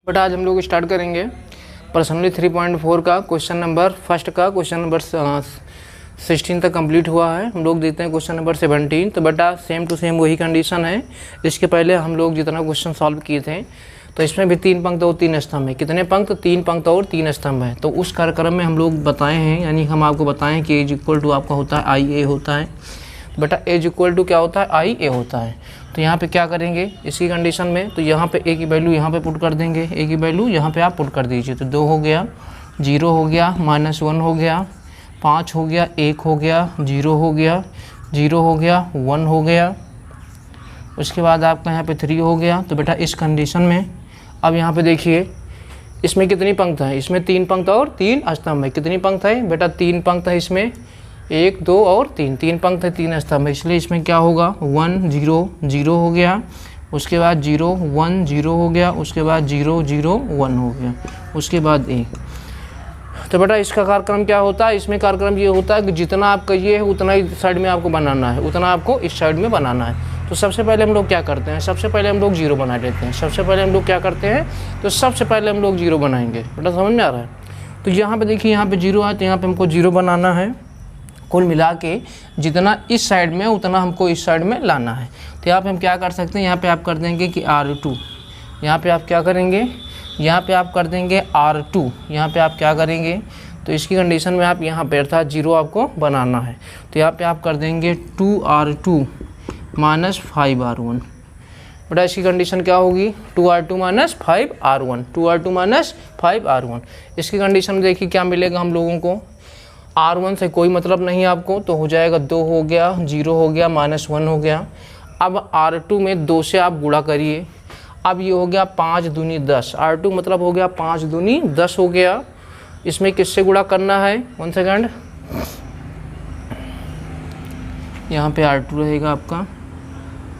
But आज हम लोग स्टार्ट करेंगे पर्सनली 3.4 का क्वेश्चन नंबर फर्स्ट का क्वेश्चन नंबर 16 तक कंप्लीट हुआ है। हम लोग देखते हैं क्वेश्चन नंबर 17। तो बेटा सेम टू सेम वही कंडीशन है। इसके पहले हम लोग जितना क्वेश्चन सॉल्व किए थे तो इसमें भी 3 पंक्त और 3 स्तंभ है। कितने पंक्त? 3 पंक्त और 3 स्तंभ है। तो उस कार्यक्रम में हम लोग बताए हैं, यानी हम आपको बताएं कि एज इक्वल टू आपका होता है आई ए होता है। बेटा एज इक्वल टू क्या होता है? आई ए होता है। तो यहाँ पे क्या करेंगे इसकी कंडीशन में? तो यहाँ पे ए की वैल्यू यहाँ पे पुट कर देंगे। ए की वैल्यू यहाँ पे आप पुट कर दीजिए। तो 2 हो गया, 0 हो गया, -1 हो गया, 5 हो गया, 1 हो गया, 0 हो गया, 0 हो गया, 1 हो गया। उसके बाद आपका यहाँ पे 3 हो गया। तो बेटा इस कंडीशन में अब यहाँ पे देखिए इसमें कितनी पंक्त है? इसमें 3 पंक्त और 3 स्तंभ है। कितनी पंक्त है बेटा? 3 पंक्त है इसमें, 1 2 और 3 पंक्त है, 3 स्तंभ है। इसलिए इसमें क्या होगा? 1 0 0 हो गया, उसके बाद 0 1 0 हो गया, उसके बाद 0 0 1 हो गया, उसके बाद 1। तो बेटा इसका कार्यक्रम क्या होता है? इसमें कार्यक्रम ये होता है कि जितना आप कहिए है उतना इस साइड में आपको बनाना है, उतना आपको इस साइड में बनाना है। तो सबसे पहले हम लोग क्या करते हैं? सबसे पहले हम लोग 0 बना देते हैं। सबसे पहले हम लोग क्या करते हैं? तो सबसे पहले हम लोग 0 बनाएंगे। बेटा समझ में आ रहा है? तो यहाँ पे देखिए यहाँ पे 0 है, तो यहाँ पे हमको 0 बनाना है। कुल मिला के जितना इस साइड में उतना हमको इस साइड में लाना है। तो यहाँ पे हम क्या कर सकते हैं? यहाँ पे आप कर देंगे कि R2। यहाँ पे आप क्या करेंगे? यहाँ पे आप कर देंगे R2। यहाँ पे आप क्या करेंगे? तो इसकी कंडीशन में आप यहाँ पे अर्थात 0 आपको बनाना है। तो यहाँ पे आप कर देंगे 2R2 - 5R1। बेटा इसकी कंडीशन क्या होगी? 2R2 - 5R1, 2R2 - 5R1। इसकी कंडीशन में देखिए क्या मिलेगा हम लोगों को? R1 से कोई मतलब नहीं आपको, तो हो जाएगा 2 हो गया, 0 हो गया, -1 हो गया। अब R2 में 2 से आप गुणा करिए। अब ये हो गया 5 दूनी 10। R2 मतलब हो गया 5 दूनी 10 हो गया। इसमें किससे गुणा करना है? 1 सेकंड, यहाँ पे R2 रहेगा आपका,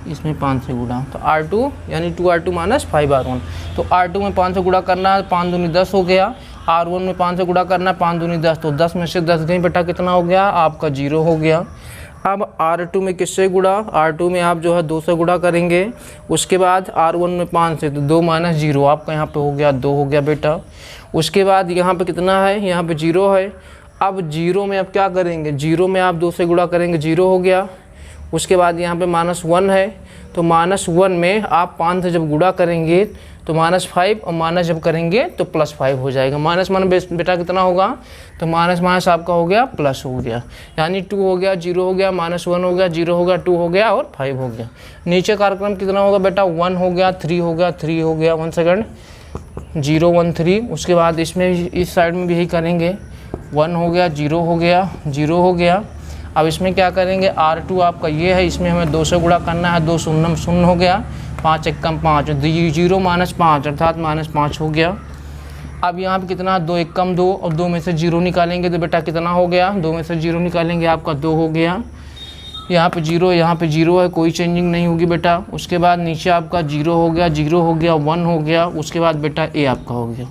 इसमें 5 से गुणा। तो R2 यानी 2R2 - 5R1। तो R2 में 5 से गुणा करना है, 5 दूनी 10 हो गया। R1 में 5 से गुणा करना है, 5 दूनी 10, तो 10 में से 10 गई बेटा, कितना हो गया? आपका 0 हो गया। अब R2 में किससे गुणा? R2 में आप जो है 2 से गुणा करेंगे। उसके बाद R1 में 5 से, तो 2 - 0 आपका यहाँ पे हो गया 2 हो गया बेटा। उसके बाद यहाँ पे कितना है? यहाँ पे 0 है। अब 0 में आप क्या करेंगे? 0 में आप 2 से गुणा करेंगे, 0 हो गया। उसके बाद यहाँ पे -1 है, तो -1 में आप 5 से जब गुणा करेंगे तो -5 और माइनस जब करेंगे तो +5 हो जाएगा। माइनस बेटा कितना होगा? तो माइनस आपका हो गया प्लस हो गया, यानी 2 हो गया, 0 हो गया, -1 हो गया, 0 हो गया, 2 हो गया और 5 हो गया। नीचे कार्यक्रम कितना होगा बेटा? 1 हो गया, 3 हो गया, 3 हो गया, 1 सेकंड, 0 1 3। उसके बाद इसमें इस साइड में भी यही करेंगे, 1 हो गया, 0 हो गया, 0 हो गया। अब इसमें क्या करेंगे? R2 आपका ये है, इसमें हमें 2 से गुणा करना है, 2 शून्य हो गया, 5 1 कम 5, 0 - 5 अर्थात -5 हो गया। अब यहाँ पे कितना? 2 1 कम 2, और 2 में से 0 निकालेंगे तो बेटा कितना हो गया? 2 में से 0 निकालेंगे आपका 2 हो गया। यहाँ पे 0, यहाँ पे 0 है, कोई चेंजिंग नहीं होगी बेटा। उसके बाद नीचे आपका 0 हो गया, 0 हो गया, 1 हो गया। उसके बाद बेटा ए आपका हो गया।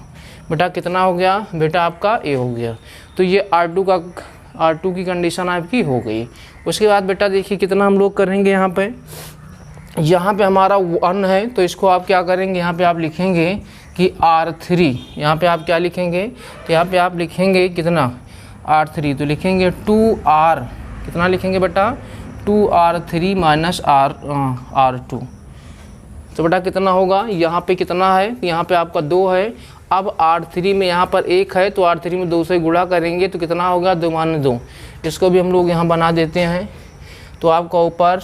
बेटा कितना हो गया? बेटा आपका ए हो गया। तो ये R2 की कंडीशन आपकी हो गई। उसके बाद बेटा देखिए कितना हम लोग करेंगे यहाँ पे हमारा 1 है, तो इसको आप क्या करेंगे? यहाँ पे आप लिखेंगे कि R3। यहाँ पे आप क्या लिखेंगे? तो यहाँ पे आप लिखेंगे कितना? R3। तो लिखेंगे 2R, कितना लिखेंगे बेटा? 2R3 - R2। तो बेटा कितना होगा? यहाँ पे कितना है? यहाँ पे आपका 2 है। अब R3 में यहाँ पर 1 है, तो R3 में 2 से गुणा करेंगे तो कितना होगा? 2 - 2। इसको भी हम लोग यहाँ बना देते हैं। तो आपका ऊपर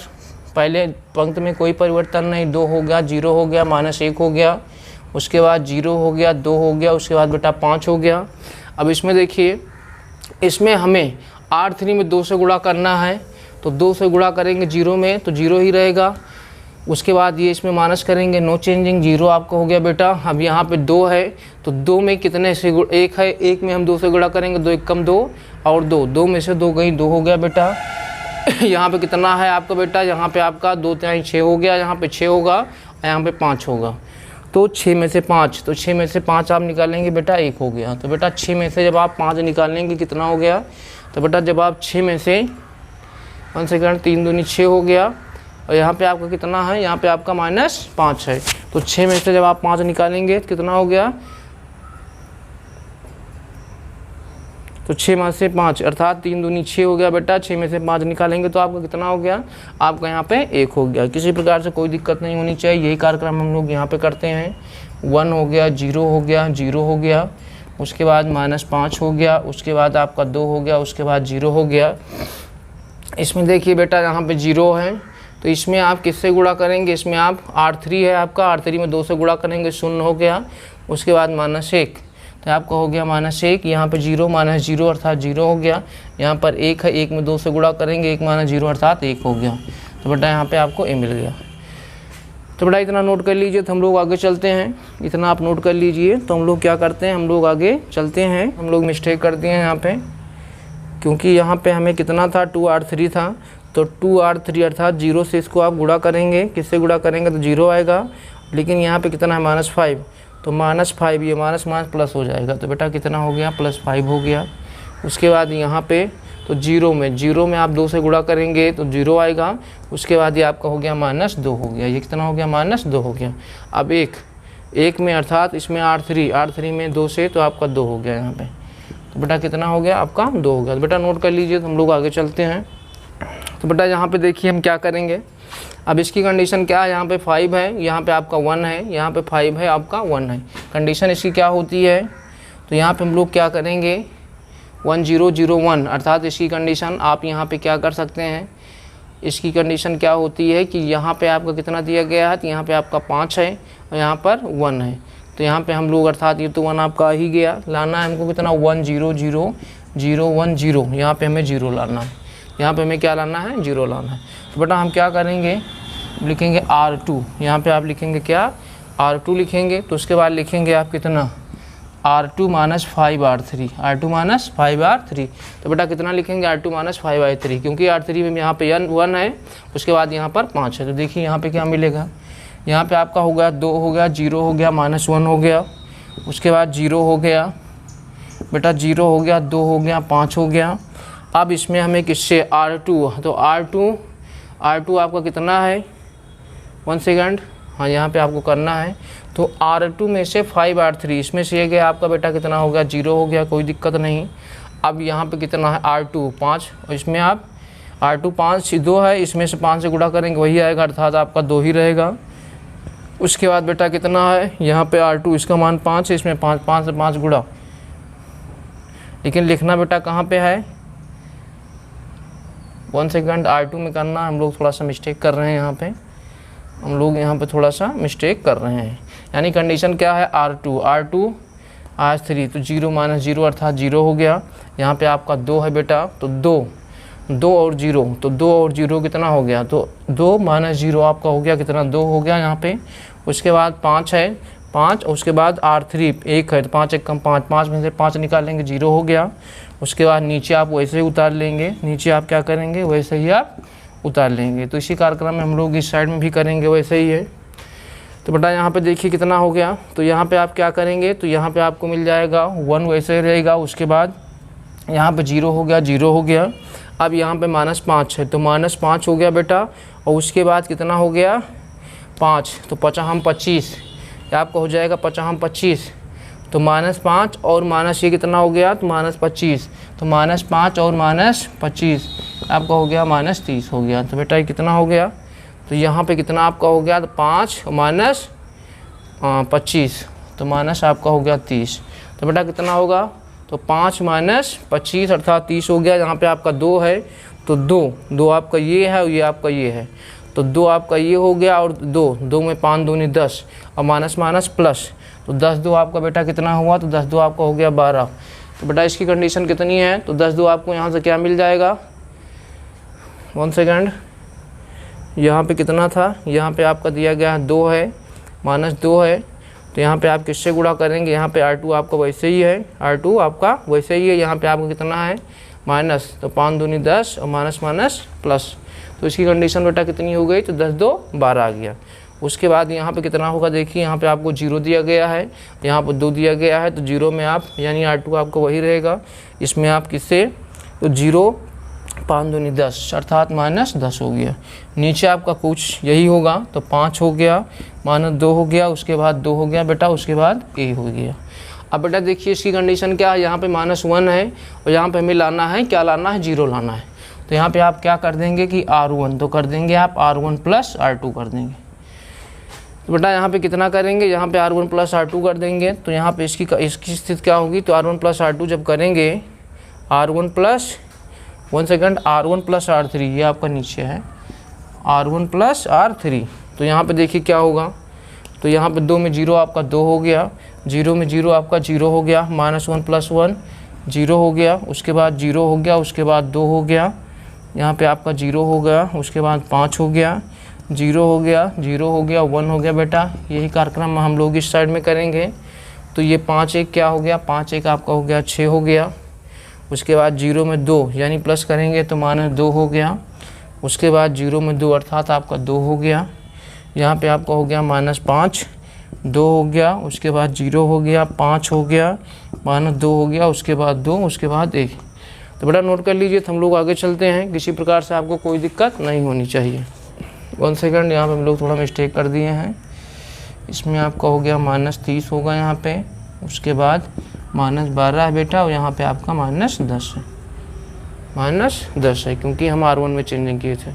पहले पंक्त में कोई परिवर्तन नहीं, 2 हो गया, 0 हो गया, -1 हो गया, उसके बाद 0 हो गया, 2 हो गया, उसके बाद बेटा 5 हो गया। अब इसमें देखिए, इसमें हमें R3 में 2 से गुणा करना है, तो 2 से गुणा करेंगे 0 में तो 0 ही रहेगा। उसके बाद ये इसमें माइनस करेंगे, नो चेंजिंग, 0 आपका हो गया बेटा। अब यहाँ पे 2 है, तो 2 में कितने से 1 है, 1 में हम 2 से गुणा करेंगे, 2 1 कम 2 और 2 में से 2 गई, 2 हो गया बेटा। यहाँ पे कितना है आपका बेटा? यहाँ पे आपका 2 3 6 हो गया, यहाँ पे 6 होगा और यहाँ पे 5 होगा। तो 6 में से 5, तो 6 में से 5 आप निकालेंगे बेटा, 1 हो गया। तो बेटा 6 में से जब आप 5 निकालेंगे कितना हो गया? तो बेटा जब आप 6 में से 1 सेकंड, 3 दूनी 6 हो गया, और यहाँ पे आपका कितना है? यहाँ पे आपका -5 है। तो 6 में से जब आप 5 निकालेंगे तो कितना हो गया, तो 6 में से 5 अर्थात 3 दूनी 6 हो गया बेटा। 6 में से 5 निकालेंगे तो आपका कितना हो गया, आपका यहाँ पे 1 हो गया। किसी प्रकार से कोई दिक्कत नहीं होनी चाहिए, यही कार्यक्रम हम लोग यहाँ पे करते हैं। 1 हो गया, 0 हो गया, 0 हो गया, उसके बाद -5 हो गया, उसके बाद आपका 2 हो गया, उसके बाद 0 हो गया। इसमें देखिए बेटा यहाँ पे 0 है, तो इसमें आप किससे गुणा करेंगे, इसमें आप R3 है आपका, R3 में 2 से गुणा करेंगे, 0 हो गया। उसके बाद -1, तो आपका हो गया -1, यहाँ पे 0 -0 अर्थात 0 हो गया। यहाँ पर 1 है, 1 में 2 से गुणा करेंगे, 1 -0 अर्थात 1 हो गया। तो बेटा यहाँ पे आपको A मिल गया। तो बेटा इतना नोट कर लीजिए, तो हम लोग आगे चलते हैं। इतना आप नोट कर लीजिए, तो हम लोग क्या करते हैं, हम लोग आगे चलते हैं। हम लोग मिस्टेक करते हैं यहाँ पे, क्योंकि यहाँ पे हमें कितना था, 2R3 था, तो 2R3 अर्थात 0 से इसको आप गुणा करेंगे। किससे गुणा करेंगे तो 0 आएगा, लेकिन यहाँ पे कितना है -5, तो -5, ये माइनस प्लस हो जाएगा। तो बेटा कितना हो गया, +5 हो गया। उसके बाद यहाँ पे तो 0 में आप 2 से गुणा करेंगे तो 0 आएगा। उसके बाद ये आपका हो गया -2 हो गया। ये कितना हो गया, -2 हो गया। अब 1 में अर्थात इसमें R3 में 2 से, तो आपका 2 हो गया यहाँ पे। तो बेटा कितना हो गया, आपका 2 हो गया। तो बेटा नोट कर लीजिए, तो हम लोग आगे चलते हैं। तो बेटा यहाँ पे देखिए हम क्या करेंगे। अब इसकी कंडीशन क्या है, यहाँ पे 5 है, यहाँ पे आपका 1 है, यहाँ पे 5 है, आपका 1 है। कंडीशन इसकी क्या होती है, तो यहाँ पे हम लोग क्या करेंगे, 1 0 0 1 अर्थात इसकी कंडीशन आप यहाँ पे क्या कर सकते हैं। इसकी कंडीशन क्या होती है कि यहाँ पे आपका कितना दिया गया है, तो यहाँ पे आपका 5 है और यहाँ पर 1 है। तो यहाँ पे हम लोग अर्थात ये तो 1 आपका आ ही गया। लाना है हमको कितना, 1 0 0 0 1 0, यहाँ पे हमें 0 लाना है। यहाँ पे हमें क्या लाना है, 0 लाना है। तो बेटा हम क्या करेंगे, लिखेंगे R2, यहाँ पे आप लिखेंगे क्या, R2 लिखेंगे। तो उसके बाद लिखेंगे आप कितना, R2 - 5R3, R2 - 5R3। तो बेटा कितना लिखेंगे, R2 - 5R3, क्योंकि R3 में यहाँ पे 1 है, उसके बाद यहाँ पर 5 है। तो देखिए यहाँ पे क्या मिलेगा, यहाँ पे आपका हो गया 2 हो गया, 0 हो गया, -1 हो गया, उसके बाद 0 हो गया बेटा, 0 हो गया, 2 हो गया, 5 हो गया। अब इसमें हमें किससे, R2, तो R2 आपका कितना है, 1 सेकंड, हाँ यहाँ पे आपको करना है। तो R2 में से 5R3 इसमें से ये गया आपका बेटा कितना हो गया, 0 हो गया, कोई दिक्कत नहीं। अब यहाँ पे कितना है, R2 5, और इसमें आप R2 5 2 है, इसमें से 5 से गुणा करेंगे वही आएगा, अर्थात आपका 2 ही रहेगा। उसके बाद बेटा कितना है, यहाँ पे R2 इसका मान 5 है, इसमें 5 से 5 गुणा, लेकिन लिखना बेटा कहाँ पे है, 1 सेकंड, R2 में करना। हम लोग थोड़ा सा मिस्टेक कर रहे हैं यहाँ पे, हम लोग यहाँ पे थोड़ा सा मिस्टेक कर रहे हैं। यानी कंडीशन क्या है, R2 R3, तो 0 - 0 अर्थात 0 हो गया। यहाँ पे आपका 2 है बेटा, तो 2 और 0, तो 2 और 0 कितना हो गया, तो 2 - 0 आपका हो गया कितना, 2 हो गया यहाँ पे। उसके बाद 5 है, 5, उसके बाद R3 1 है, तो 5 1 कम 5, 5 में से 5 निकालेंगे, 0 हो गया। उसके बाद नीचे आप वैसे ही उतार लेंगे, नीचे आप क्या करेंगे, वैसे ही आप उतार लेंगे। तो इसी कार्यक्रम में हम लोग इस साइड में भी करेंगे, वैसे ही है। तो बेटा यहाँ पे देखिए कितना हो गया, तो यहाँ पे आप क्या करेंगे, तो यहाँ पे आपको मिल जाएगा 1 वैसे ही रहेगा। उसके बाद यहाँ पे 0 हो गया, 0 हो गया। अब यहाँ पे -5 है, तो -5 हो गया बेटा। और उसके बाद कितना हो गया, 5, तो 55 आपका हो जाएगा 55, तो -5 और माइनस ये कितना हो गया, तो -25, तो -5 और -25 आपका हो गया -30 हो गया। तो बेटा ये कितना हो गया, तो यहाँ पे कितना आपका हो गया, तो 5 माइनस 25, तो माइनस आपका हो गया 30। तो बेटा कितना होगा, तो 5 माइनस 25 अर्थात 30 हो गया। यहाँ पे आपका 2 है, तो 2 आपका ये है और ये आपका ये है, तो 2 आपका ये हो गया और 2 में 5 दूनी 10 और माइनस माइनस प्लस, तो 10 2 आपका बेटा कितना हुआ, तो 10 2 आपका हो गया 12। तो बेटा इसकी कंडीशन कितनी है, तो 10 2 आपको यहाँ से क्या मिल जाएगा, 1 सेकंड, यहाँ पे कितना था, यहाँ पे आपका दिया गया है 2 है, -2 है। तो यहाँ पे आप किससे गुणा करेंगे, यहाँ पे R2 आपका वैसे ही है, R2 आपका वैसे ही है। यहाँ पे आपको कितना है माइनस, तो 5 दूनी 10 और माइनस माइनस प्लस, तो इसकी कंडीशन बेटा कितनी हो गई, तो 10 2 12 आ गया। उसके बाद यहाँ पे कितना होगा, देखिए यहाँ पे आपको 0 दिया गया है, यहाँ पर 2 दिया गया है, तो 0 में आप यानी R2 आपको वही रहेगा। इसमें आप किससे, तो 0 5 दूनी 10 अर्थात -10 हो गया। नीचे आपका कुछ यही होगा, तो 5 हो गया, -2 हो गया, उसके बाद 2 हो गया बेटा, उसके बाद a हो गया। अब बेटा देखिए इसकी कंडीशन क्या है, यहाँ पे -1 है और यहाँ पे हमें लाना है, क्या लाना है, 0 लाना है। तो यहाँ पे आप क्या कर देंगे कि R1 तो कर देंगे आप R1 + R2 कर देंगे। तो बेटा यहाँ पे कितना करेंगे, यहाँ पे R1 + R2 कर देंगे। तो यहाँ पे इसकी स्थिति क्या होगी, तो R1 + R2 जब करेंगे, R1 + 1 सेकंड, R1 + R3, ये आपका नीचे है, R1 + R3। तो यहाँ पे देखिए क्या होगा, तो यहाँ पे 2 में 0 आपका 2 हो गया, 0 में 0 आपका 0 हो गया, -1 + 1 0 हो गया, उसके बाद 0 हो गया, उसके बाद 2 हो गया, यहाँ पे आपका 0 हो गया, उसके बाद 5 हो गया, 0 हो गया, 0 हो गया, 1 हो गया बेटा। यही कार्यक्रम हम लोग इस साइड में करेंगे। तो ये 5 1 क्या हो गया, 5 1 आपका हो गया 6 हो गया, उसके बाद 0 में 2 यानी प्लस करेंगे तो -2 हो गया, उसके बाद 0 में 2 अर्थात आपका 2 हो गया, यहाँ पे आपका हो गया -5 2 हो गया, उसके बाद 0 हो गया, 5 हो गया, -2 हो गया, उसके बाद 2, उसके बाद 1। तो बेटा नोट कर लीजिए, तो हम लोग आगे चलते हैं, किसी प्रकार से आपको कोई दिक्कत नहीं होनी चाहिए। 1 सेकंड, यहाँ पे हम लोग थोड़ा मिस्टेक कर दिए हैं, इसमें आपका हो गया -30 होगा यहाँ पे, उसके बाद -12 है बेटा, और यहाँ पे आपका -10 है, -10 है क्योंकि हम R1 में चेंजिंग किए थे।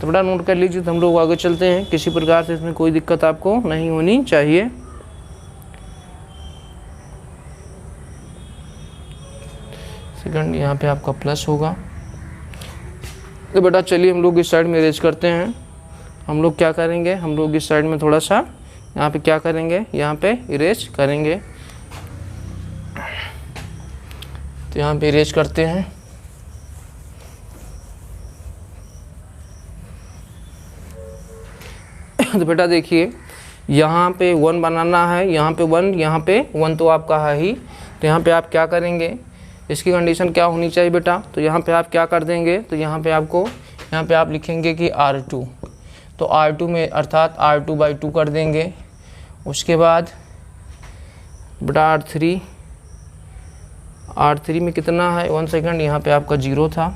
तो बेटा नोट कर लीजिए, तो हम लोग आगे चलते हैं, किसी प्रकार से इसमें कोई दिक्कत आपको नहीं होनी चाहिए। सेकंड, यहाँ पे आपका प्लस होगा। तो बेटा चलिए हम लोग इस साइड में इरेज करते हैं। हम लोग क्या करेंगे, हम लोग इस साइड में थोड़ा सा यहाँ पे क्या करेंगे, यहाँ पे इरेज करेंगे। तो यहाँ पे इरेज करते हैं। तो बेटा देखिए यहाँ पे 1 बनाना है, यहाँ पे 1, यहाँ पे 1 तो आपका है ही। तो यहाँ पे आप क्या करेंगे, इसकी कंडीशन क्या होनी चाहिए बेटा, तो यहाँ पे आप क्या कर देंगे, तो यहाँ पे आप लिखेंगे कि R2, तो R2 में अर्थात R2/2 कर देंगे। उसके बाद बेटा R3 में कितना है, 1 सेकंड, यहाँ पे आपका 0 था,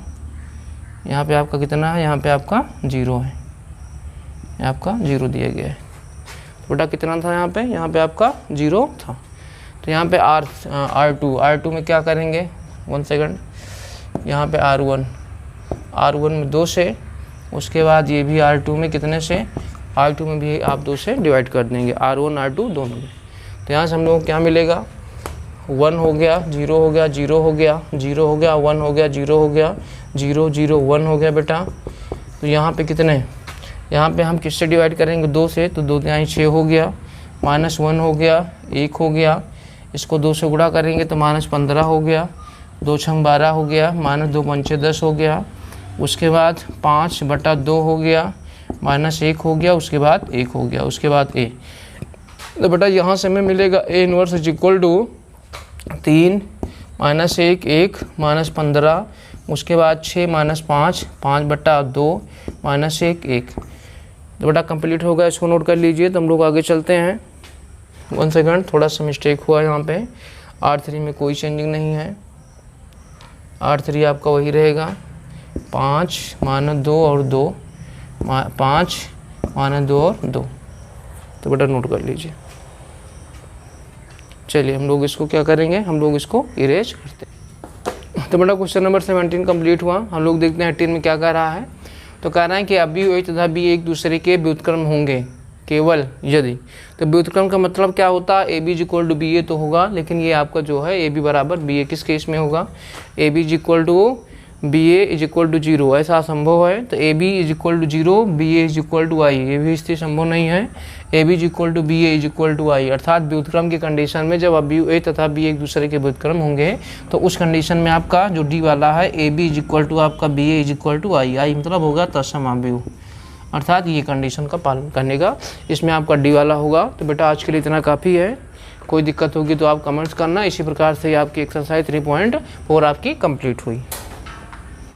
यहाँ पे आपका कितना है, यहाँ पे आपका 0 है, आपका 0 दिया गया है। तो बेटा कितना था यहाँ पे आपका 0 था। तो यहाँ पे R2 में क्या करेंगे, 1 सेकंड, यहाँ पे R1 में 2 से, उसके बाद ये भी R2 में कितने से, R2 में भी आप 2 से डिवाइड कर देंगे, R1 R2 दोनों में। तो यहाँ से हम लोगों को क्या मिलेगा, 1 हो गया, 0 हो गया, 0 हो गया, 0 हो गया, 1 हो गया, 0 हो गया, 0 0 1 हो गया बेटा। तो यहाँ पे कितने, यहाँ पे हम किससे डिवाइड करेंगे, 2 से, तो 2 यहाँ 6 हो गया, -1 हो गया, 1 हो गया, इसको 2 से गुणा करेंगे तो -15 हो गया, 2 छंग 12 हो गया, -2 पंचे 10 हो गया, उसके बाद 5/2 हो गया, -1 हो गया, उसके बाद 1 हो गया, उसके बाद a। तो बेटा यहाँ से हमें मिलेगा A inverse is equal to 3 -1 1 -15, उसके बाद 6 -5 5/2 -1 1। तो बेटा कंप्लीट हो गया, इसको नोट कर लीजिए। तो हम लोग आगे चलते हैं। 1 सेकंड, थोड़ा सा मिस्टेक हुआ यहाँ पे, R3 में कोई चेंजिंग नहीं है, R3 आपका वही रहेगा, 5 -2 और 2, 5 -2 और 2। तो बेटा नोट कर लीजिए। चलिए हम लोग इसको क्या करेंगे, हम लोग इसको इरेज करते हैं। तो बेटा क्वेश्चन नंबर 17 कंप्लीट हुआ। हम लोग देखते हैं 18 में क्या कह रहा है। तो कह रहा है कि अभी A तथा B एक दूसरे के व्युत्क्रम होंगे केवल यदि। तो व्युत्क्रम का मतलब क्या होता है, AB = BA तो होगा, लेकिन ये आपका जो है AB = BA किस केस में होगा, AB = BA = 0, ऐसा असंभव है। तो AB = 0, BA = I, ये भी स्थिति संभव नहीं है। AB = BA = I, अर्थात व्युत्क्रम की कंडीशन में जब अभी A तथा B एक दूसरे के व्युत्क्रम होंगे तो उस कंडीशन में आपका जो D वाला है AB = आपका BA = I मतलब होगा तत्समाव्यु, अर्थात ये कंडीशन का पालन करने का इसमें आपका D वाला होगा। तो बेटा आज के लिए इतना काफ़ी है, कोई दिक्कत होगी तो आप कमेंट्स करना। इसी प्रकार से आपकी एक्सरसाइज 3.4 आपकी कंप्लीट हुई।